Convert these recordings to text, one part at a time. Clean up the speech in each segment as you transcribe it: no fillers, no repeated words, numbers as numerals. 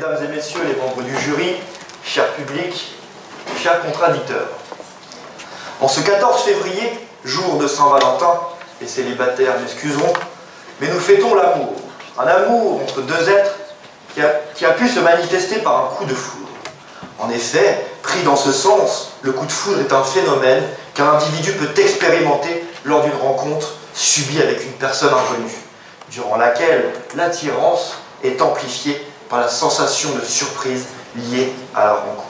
mesdames et messieurs les membres du jury, cher public, chers contradicteurs. En ce 14 février, jour de Saint-Valentin, les célibataires m'excuseront, mais nous fêtons l'amour. Un amour entre deux êtres qui a pu se manifester par un coup de foudre. En effet, pris dans ce sens, le coup de foudre est un phénomène qu'un individu peut expérimenter lors d'une rencontre subie avec une personne inconnue, durant laquelle l'attirance est amplifiée par la sensation de surprise liée à la rencontre.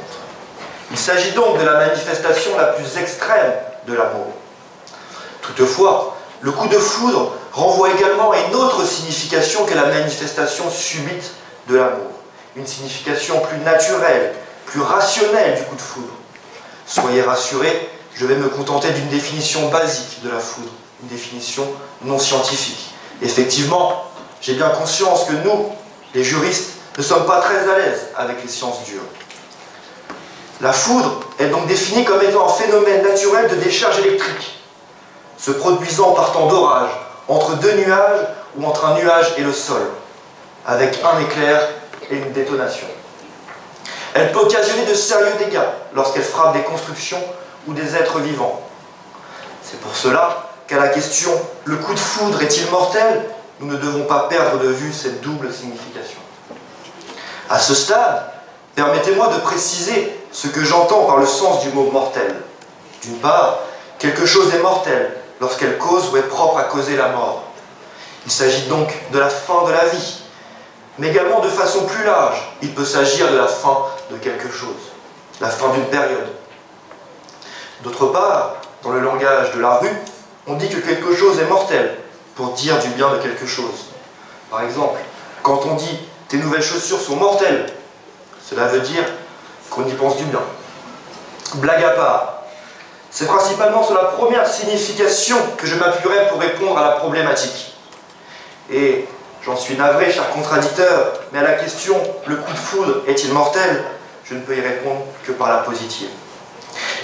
Il s'agit donc de la manifestation la plus extrême de l'amour. Toutefois, le coup de foudre renvoie également à une autre signification que la manifestation subite de l'amour. Une signification plus naturelle, plus rationnelle du coup de foudre. Soyez rassurés, je vais me contenter d'une définition basique de la foudre, une définition non scientifique. Effectivement, j'ai bien conscience que nous, les juristes, ne sommes pas très à l'aise avec les sciences dures. La foudre est donc définie comme étant un phénomène naturel de décharge électrique, se produisant par temps d'orage, entre deux nuages ou entre un nuage et le sol, avec un éclair et une détonation. Elle peut occasionner de sérieux dégâts lorsqu'elle frappe des constructions ou des êtres vivants. C'est pour cela qu'à la question « le coup de foudre est-il mortel ?», nous ne devons pas perdre de vue cette double signification. À ce stade, permettez-moi de préciser ce que j'entends par le sens du mot « mortel ». D'une part, quelque chose est mortel lorsqu'elle cause ou est propre à causer la mort. Il s'agit donc de la fin de la vie. Mais également de façon plus large, il peut s'agir de la fin de quelque chose, la fin d'une période. D'autre part, dans le langage de la rue, on dit que quelque chose est mortel pour dire du bien de quelque chose. Par exemple, quand on dit « tes nouvelles chaussures sont mortelles », cela veut dire qu'on y pense du bien. Blague à part, c'est principalement sur la première signification que je m'appuierai pour répondre à la problématique. Et j'en suis navré, cher contradicteur, mais à la question « le coup de foudre est-il mortel ?», je ne peux y répondre que par la positive.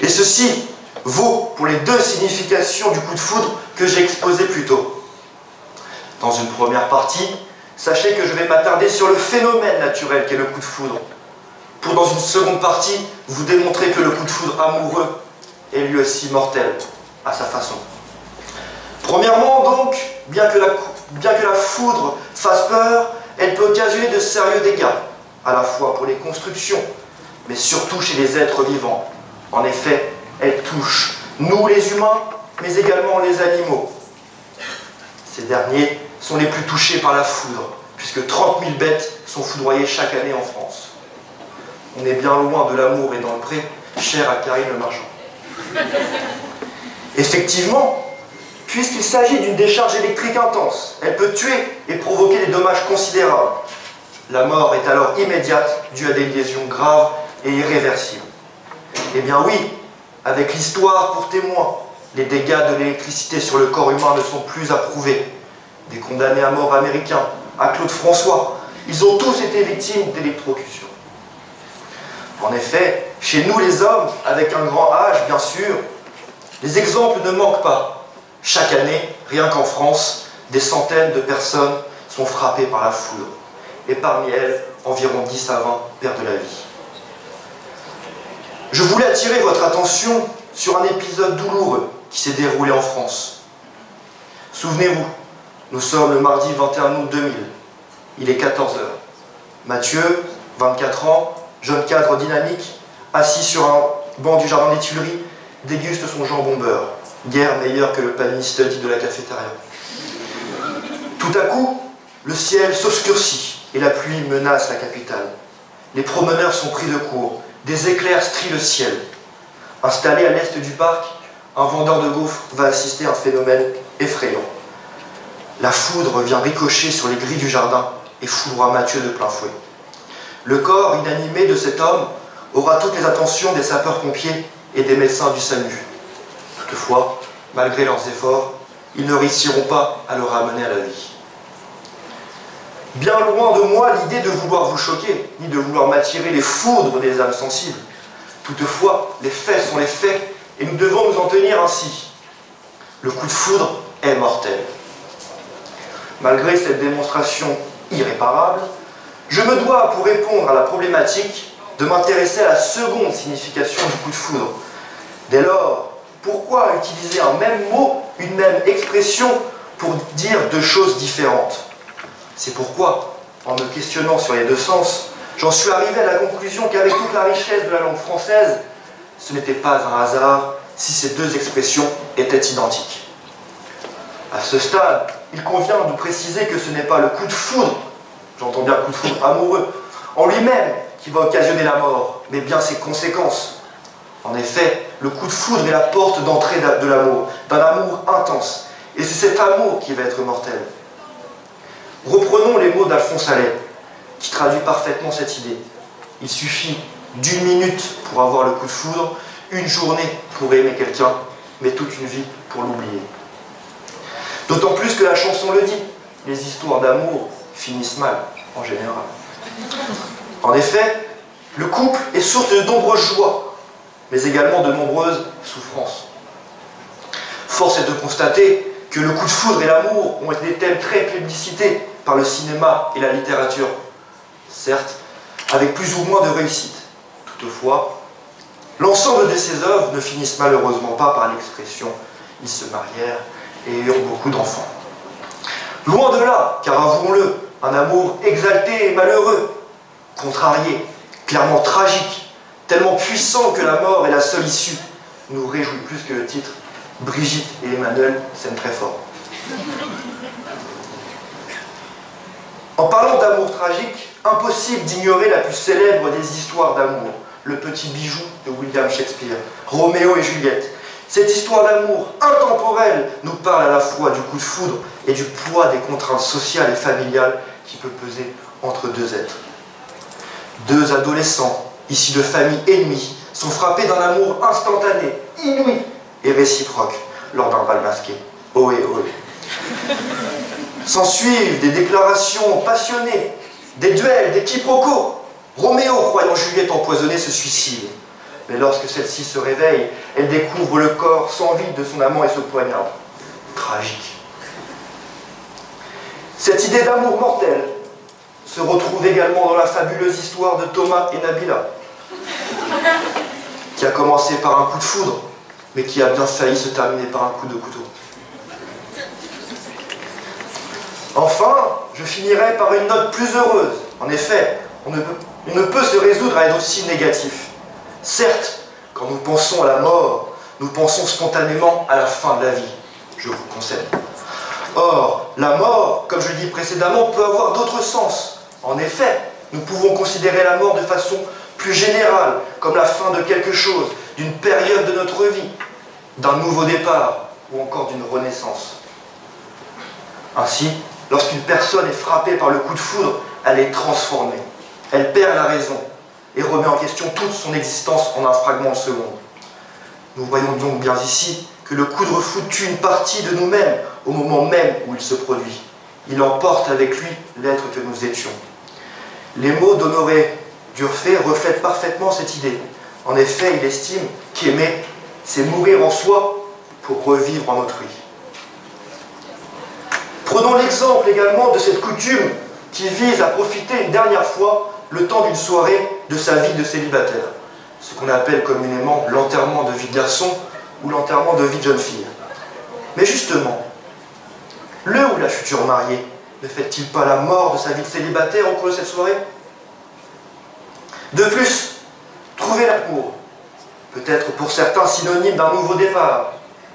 Et ceci vaut pour les deux significations du coup de foudre que j'ai exposées plus tôt. Dans une première partie, sachez que je vais m'attarder sur le phénomène naturel qu'est le coup de foudre, pour dans une seconde partie vous démontrer que le coup de foudre amoureux est lui aussi mortel, à sa façon. Premièrement donc, bien que la foudre fasse peur, elle peut occasionner de sérieux dégâts, à la fois pour les constructions, mais surtout chez les êtres vivants. En effet, elle touche nous les humains, mais également les animaux. Ces derniers sont les plus touchés par la foudre, puisque 30 000 bêtes sont foudroyées chaque année en France. On est bien loin de l'amour et dans le pré, cher à Karine Le Marchand. Effectivement, puisqu'il s'agit d'une décharge électrique intense, elle peut tuer et provoquer des dommages considérables. La mort est alors immédiate, due à des lésions graves et irréversibles. Eh bien oui, avec l'histoire pour témoin, les dégâts de l'électricité sur le corps humain ne sont plus à prouver. Des condamnés à mort américains, à Claude François, ils ont tous été victimes d'électrocution. En effet, chez nous les hommes, avec un grand H bien sûr, les exemples ne manquent pas. Chaque année, rien qu'en France, des centaines de personnes sont frappées par la foudre. Et parmi elles, environ 10 à 20 perdent la vie. Je voulais attirer votre attention sur un épisode douloureux qui s'est déroulé en France. Souvenez-vous, nous sommes le mardi 21 août 2000. Il est 14 h. Mathieu, 24 ans, jeune cadre dynamique, assis sur un banc du jardin des Tuileries, déguste son jambon beurre. Guère meilleur que le panier study de la cafétéria. Tout à coup, le ciel s'obscurcit et la pluie menace la capitale. Les promeneurs sont pris de court, des éclairs strient le ciel. Installé à l'est du parc, un vendeur de gaufres va assister à un phénomène effrayant. La foudre vient ricocher sur les grilles du jardin et foudroie Mathieu de plein fouet. Le corps inanimé de cet homme aura toutes les attentions des sapeurs-pompiers et des médecins du SAMU. Toutefois, malgré leurs efforts, ils ne réussiront pas à le ramener à la vie. Bien loin de moi l'idée de vouloir vous choquer, ni de vouloir m'attirer les foudres des âmes sensibles. Toutefois, les faits sont les faits, et nous devons nous en tenir ainsi. Le coup de foudre est mortel. Malgré cette démonstration irréparable, Je me dois, pour répondre à la problématique, de m'intéresser à la seconde signification du coup de foudre. Dès lors, pourquoi utiliser un même mot, une même expression pour dire deux choses différentes? C'est pourquoi, en me questionnant sur les deux sens, j'en suis arrivé à la conclusion qu'avec toute la richesse de la langue française, ce n'était pas un hasard si ces deux expressions étaient identiques. À ce stade, il convient de préciser que ce n'est pas le coup de foudre, j'entends bien le coup de foudre amoureux, en lui-même qui va occasionner la mort, mais bien ses conséquences. En effet, le coup de foudre est la porte d'entrée de l'amour, d'un amour intense, et c'est cet amour qui va être mortel. Reprenons les mots d'Alphonse Allais, qui traduit parfaitement cette idée. Il suffit d'1 minute pour avoir le coup de foudre, 1 journée pour aimer quelqu'un, mais toute une vie pour l'oublier. D'autant plus que la chanson le dit, les histoires d'amour finissent mal, en général. En effet, le couple est source de nombreuses joies, mais également de nombreuses souffrances. Force est de constater que le coup de foudre et l'amour ont été des thèmes très plébiscités par le cinéma et la littérature. Certes, avec plus ou moins de réussite. Toutefois, l'ensemble de ces œuvres ne finissent malheureusement pas par l'expression « ils se marièrent et eurent beaucoup d'enfants ». Loin de là, car avouons-le, un amour exalté et malheureux, contrarié, clairement tragique, tellement puissant que la mort est la seule issue, nous réjouit plus que le titre « Brigitte et Emmanuel s'aiment très fort ». En parlant d'amour tragique, impossible d'ignorer la plus célèbre des histoires d'amour, le petit bijou de William Shakespeare, Roméo et Juliette. Cette histoire d'amour intemporelle nous parle à la fois du coup de foudre et du poids des contraintes sociales et familiales qui peut peser entre deux êtres. Deux adolescents, issus de familles ennemies, sont frappés d'un amour instantané, inouï et réciproque lors d'un bal masqué. Ohé, ohé. S'ensuivent des déclarations passionnées, des duels, des quiproquos. Roméo, croyant Juliette empoisonnée, se suicide. Mais lorsque celle-ci se réveille, elle découvre le corps sans vie de son amant et se poignarde. Tragique. Cette idée d'amour mortel se retrouve également dans la fabuleuse histoire de Thomas et Nabila, qui a commencé par un coup de foudre, mais qui a bien failli se terminer par un coup de couteau. Enfin, je finirai par une note plus heureuse. En effet, on ne peut se résoudre à être aussi négatif. Certes, quand nous pensons à la mort, nous pensons spontanément à la fin de la vie, je vous concède. Or, la mort, comme je l'ai dit précédemment, peut avoir d'autres sens. En effet, nous pouvons considérer la mort de façon plus générale, comme la fin de quelque chose, d'une période de notre vie, d'un nouveau départ, ou encore d'une renaissance. Ainsi, lorsqu'une personne est frappée par le coup de foudre, elle est transformée. Elle perd la raison et remet en question toute son existence en un fragment de seconde. Nous voyons donc bien ici que le coup de foudre tue une partie de nous-mêmes au moment même où il se produit. Il emporte avec lui l'être que nous étions. Les mots d'Honoré d'Urfé reflètent parfaitement cette idée. En effet, il estime qu'aimer, c'est mourir en soi pour revivre en autrui. Prenons l'exemple également de cette coutume qui vise à profiter une dernière fois, le temps d'une soirée, de sa vie de célibataire. Ce qu'on appelle communément l'enterrement de vie de garçon ou l'enterrement de vie de jeune fille. Mais justement, le ou la future mariée ne fait-il pas la mort de sa vie de célibataire au cours de cette soirée? De plus, trouver l'amour peut être pour certains synonyme d'un nouveau départ,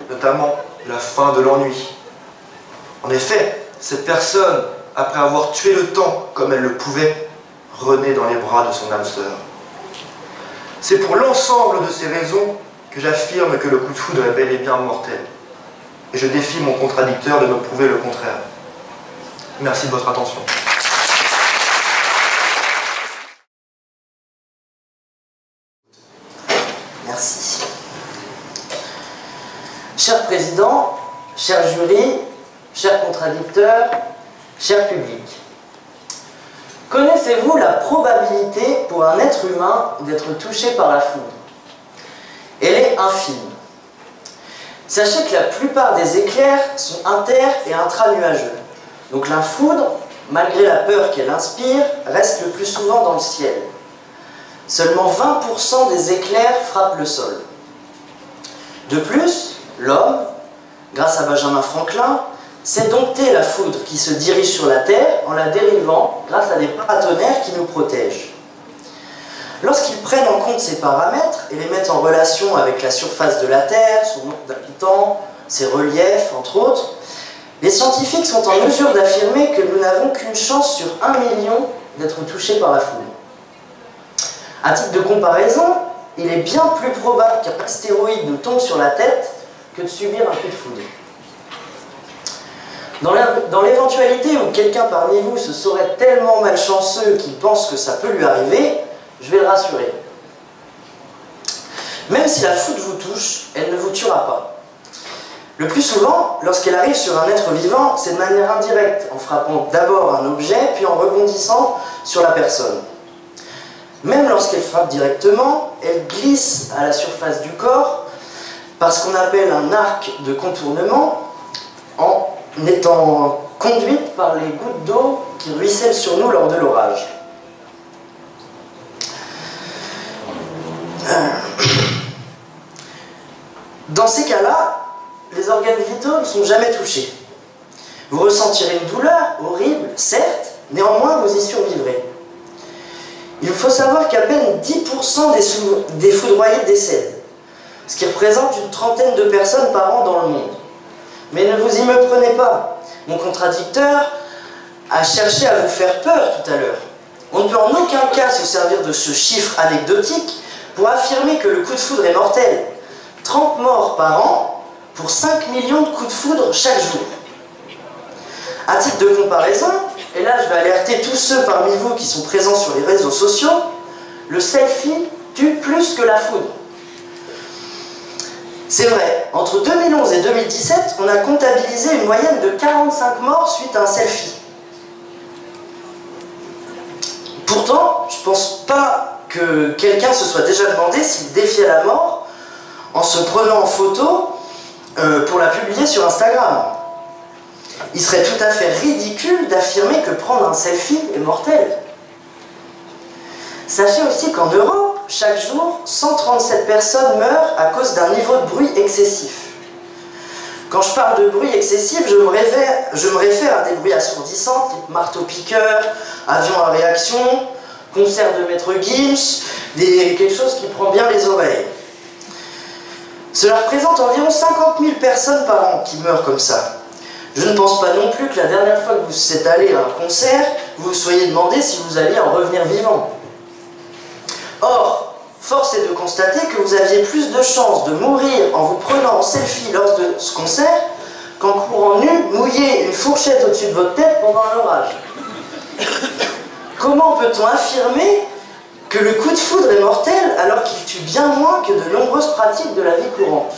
notamment la fin de l'ennui. En effet, cette personne, après avoir tué le temps comme elle le pouvait, renaît dans les bras de son âme sœur. C'est pour l'ensemble de ces raisons que j'affirme que le coup de foudre est bel et bien mortel. Et je défie mon contradicteur de me prouver le contraire. Merci de votre attention. Merci. Cher président, cher jury, chers contradicteurs, cher public, connaissez-vous la probabilité pour un être humain d'être touché par la foudre? Elle est infime. Sachez que la plupart des éclairs sont inter- et intranuageux. Donc la foudre malgré la peur qu'elle inspire, reste le plus souvent dans le ciel. Seulement 20% des éclairs frappent le sol. De plus, l'homme, grâce à Benjamin Franklin, sait dompter la foudre qui se dirige sur la Terre en la dérivant grâce à des paratonnerres qui nous protègent. Lorsqu'ils prennent en compte ces paramètres et les mettent en relation avec la surface de la Terre, son nombre d'habitants, ses reliefs, entre autres, les scientifiques sont en mesure d'affirmer que nous n'avons qu'une chance sur 1 million d'être touchés par la foudre. À titre de comparaison, il est bien plus probable qu'un astéroïde nous tombe sur la tête que de subir un coup de foudre. Dans l'éventualité où quelqu'un parmi vous se saurait tellement malchanceux qu'il pense que ça peut lui arriver, je vais le rassurer. Même si la foudre vous touche, elle ne vous tuera pas. Le plus souvent, lorsqu'elle arrive sur un être vivant, c'est de manière indirecte, en frappant d'abord un objet, puis en rebondissant sur la personne. Même lorsqu'elle frappe directement, elle glisse à la surface du corps par ce qu'on appelle un arc de contournement, en étant conduite par les gouttes d'eau qui ruissellent sur nous lors de l'orage. Dans ces cas-là, les organes vitaux ne sont jamais touchés. Vous ressentirez une douleur horrible, certes, néanmoins vous y survivrez. Il faut savoir qu'à peine 10% des foudroyés décèdent, ce qui représente une trentaine de personnes par an dans le monde. Mais ne vous y méprenez pas, mon contradicteur a cherché à vous faire peur tout à l'heure. On ne peut en aucun cas se servir de ce chiffre anecdotique pour affirmer que le coup de foudre est mortel. 30 morts par an pour 5 millions de coups de foudre chaque jour. À titre de comparaison, et là je vais alerter tous ceux parmi vous qui sont présents sur les réseaux sociaux, le selfie tue plus que la foudre. C'est vrai, entre 2011 et 2017, on a comptabilisé une moyenne de 45 morts suite à un selfie. Pourtant, je ne pense pas que quelqu'un se soit déjà demandé s'il défiait la mort en se prenant en photo pour la publier sur Instagram. Il serait tout à fait ridicule d'affirmer que prendre un selfie est mortel. Sachez aussi qu'en Europe, chaque jour, 137 personnes meurent à cause d'un niveau de bruit excessif. Quand je parle de bruit excessif, je me réfère à des bruits assourdissants, type marteau-piqueur, avion à réaction, concert de Maître Gims, quelque chose qui prend bien les oreilles. Cela représente environ 50 000 personnes par an qui meurent comme ça. Je ne pense pas non plus que la dernière fois que vous êtes allé à un concert, vous vous soyez demandé si vous alliez en revenir vivant. Or, force est de constater que vous aviez plus de chances de mourir en vous prenant en selfie lors de ce concert qu'en courant nu, mouiller une fourchette au-dessus de votre tête pendant un orage. Comment peut-on affirmer que le coup de foudre est mortel alors qu'il tue bien moins que de nombreuses pratiques de la vie courante?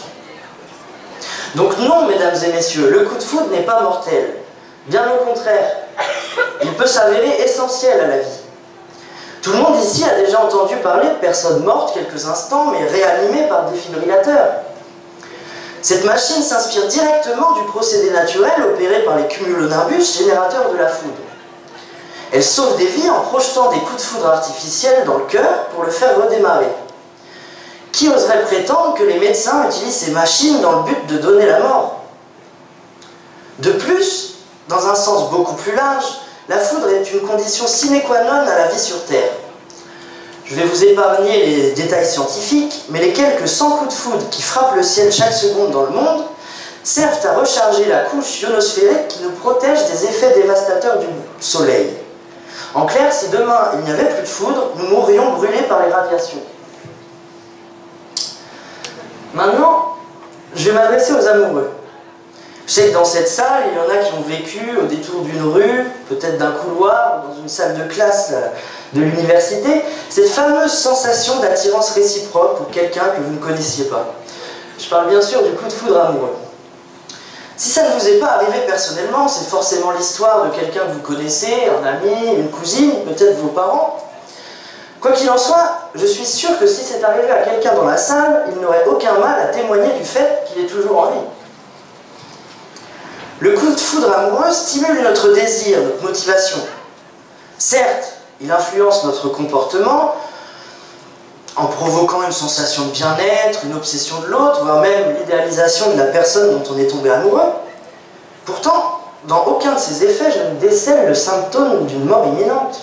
Donc non, mesdames et messieurs, le coup de foudre n'est pas mortel. Bien au contraire, il peut s'avérer essentiel à la vie. Tout le monde ici a déjà entendu parler de personnes mortes quelques instants, mais réanimées par défibrillateur. Cette machine s'inspire directement du procédé naturel opéré par les cumulonimbus, générateurs de la foudre. Elle sauve des vies en projetant des coups de foudre artificiels dans le cœur pour le faire redémarrer. Qui oserait prétendre que les médecins utilisent ces machines dans le but de donner la mort? De plus, dans un sens beaucoup plus large, la foudre est une condition sine qua non à la vie sur Terre. Je vais vous épargner les détails scientifiques, mais les quelques 100 coups de foudre qui frappent le ciel chaque seconde dans le monde servent à recharger la couche ionosphérique qui nous protège des effets dévastateurs du Soleil. En clair, si demain il n'y avait plus de foudre, nous mourrions brûlés par les radiations. Maintenant, je vais m'adresser aux amoureux. Je sais que dans cette salle, il y en a qui ont vécu au détour d'une rue, peut-être d'un couloir, dans une salle de classe de l'université, cette fameuse sensation d'attirance réciproque pour quelqu'un que vous ne connaissiez pas. Je parle bien sûr du coup de foudre amoureux. Si ça ne vous est pas arrivé personnellement, c'est forcément l'histoire de quelqu'un que vous connaissez, un ami, une cousine, peut-être vos parents. Quoi qu'il en soit, je suis sûr que si c'est arrivé à quelqu'un dans la salle, il n'aurait aucun mal à témoigner du fait qu'il est toujours en vie. Le coup de foudre amoureux stimule notre désir, notre motivation. Certes, il influence notre comportement en provoquant une sensation de bien-être, une obsession de l'autre, voire même l'idéalisation de la personne dont on est tombé amoureux. Pourtant, dans aucun de ces effets, je ne décèle le symptôme d'une mort imminente.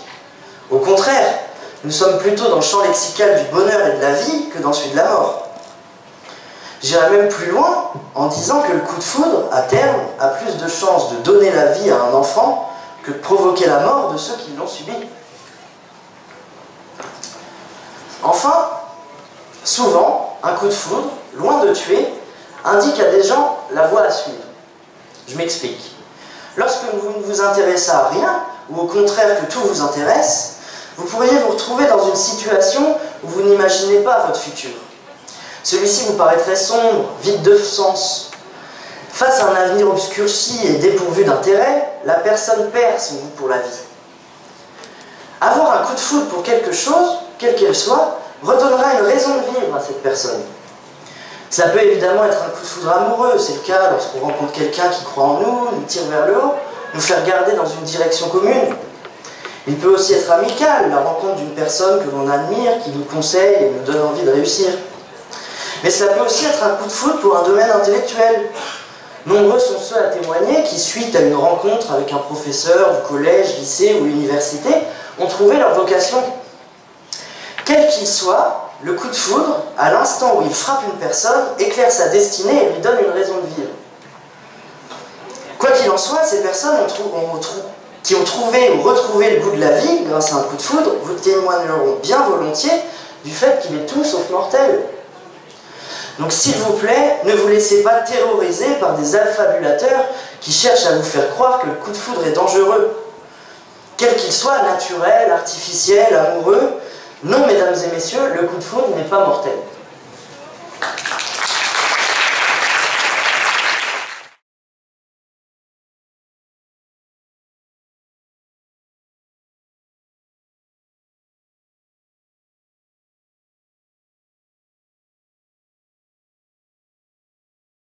Au contraire, nous sommes plutôt dans le champ lexical du bonheur et de la vie que dans celui de la mort. J'irai même plus loin en disant que le coup de foudre, à terme, a plus de chances de donner la vie à un enfant que de provoquer la mort de ceux qui l'ont subi. Enfin, souvent, un coup de foudre, loin de tuer, indique à des gens la voie à suivre. Je m'explique. Lorsque vous ne vous intéressez à rien, ou au contraire que tout vous intéresse, vous pourriez vous retrouver dans une situation où vous n'imaginez pas votre futur. Celui-ci vous paraîtrait sombre, vide de sens. Face à un avenir obscurci et dépourvu d'intérêt, la personne perd son goût pour la vie. Avoir un coup de foudre pour quelque chose, quelle qu'elle soit, redonnera une raison de vivre à cette personne. Ça peut évidemment être un coup de foudre amoureux, c'est le cas lorsqu'on rencontre quelqu'un qui croit en nous, nous tire vers le haut, nous fait regarder dans une direction commune. Il peut aussi être amical, la rencontre d'une personne que l'on admire, qui nous conseille et nous donne envie de réussir. Mais cela peut aussi être un coup de foudre pour un domaine intellectuel. Nombreux sont ceux à témoigner qui, suite à une rencontre avec un professeur du collège, lycée ou université, ont trouvé leur vocation. Quel qu'il soit, le coup de foudre, à l'instant où il frappe une personne, éclaire sa destinée et lui donne une raison de vivre. Quoi qu'il en soit, ces personnes qui ont trouvé ou retrouvé le goût de la vie grâce à un coup de foudre vous témoigneront bien volontiers du fait qu'il est tout sauf mortel. Donc s'il vous plaît, ne vous laissez pas terroriser par des alphabulateurs qui cherchent à vous faire croire que le coup de foudre est dangereux. Quel qu'il soit, naturel, artificiel, amoureux, non mesdames et messieurs, le coup de foudre n'est pas mortel.